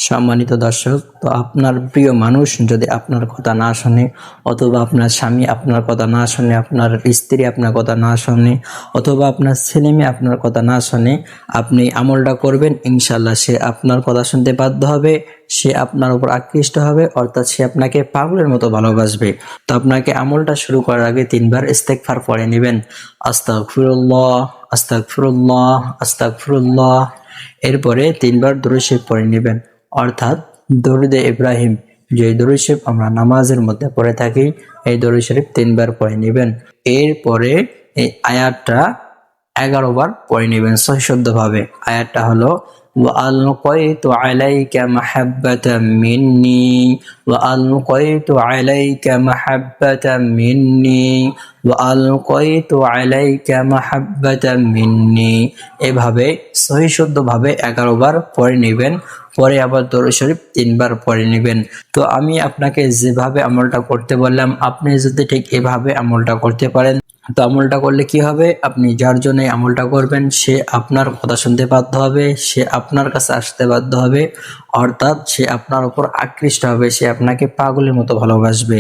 সম্মানিত দর্শক, তো আপনার প্রিয় মানুষ যদি আপনার কথা না শোনে, অথবা আপনার স্বামী আপনার কথা না শোনে, আপনার স্ত্রী আপনার কথা না শোনে, অথবা আপনার ছেলে মেয়ে আপনার কথা না শোনে, আপনি আমলটা করবেন, ইনশাল্লাহ সে আপনার কথা শুনতে বাধ্য হবে, সে আপনার উপর আকৃষ্ট হবে, অর্থাৎ সে আপনাকে পাগলের মতো ভালোবাসবে। তো আপনাকে আমলটা শুরু করার আগে 3 বার ইস্তেগফার পড়ে নেবেন। আস্তাগফিরুল্লাহ, আস্তাগফিরুল্লাহ, আস্তাগফিরুল্লাহ। এরপরে 3 বার দুরূদ শরীফ পড়ে নেবেন, অর্থাৎ দরুদে ইব্রাহিম, যে দরুদ শরীফ আমরা নামাজের মধ্যে পড়ে থাকি, এই দরুদ শরীফ 3 বার পড়ে নেবেন। এরপরে এই আয়াতটা 11 বার পড়ে নেবেন সহিশুদ্ধভাবে। আয়াতটা হলো وألقيت عليك محبة مني وألقيت عليك محبة مني وألقيت عليك محبة مني। এভাবে সহিশুদ্ধভাবে 11 বার পড়ে নেবেন। পরে আবার দরুদ শরীফ 3 বার পড়ে নেবেন। তো আমি আপনাকে যেভাবে আমলটা করতে বললাম, আপনি যদি ঠিক এভাবে আমলটা করতে পারেন, তো আমলটা করলে কি হবে, আপনি যার জন্য আমলটা করবেন সে আপনার কথা শুনতে বাধ্য হবে, সে আপনার কাছে আসতে বাধ্য হবে, অর্থাৎ সে আপনার উপর আকৃষ্ট হবে, সে আপনাকে পাগলের মতো ভালোবাসবে।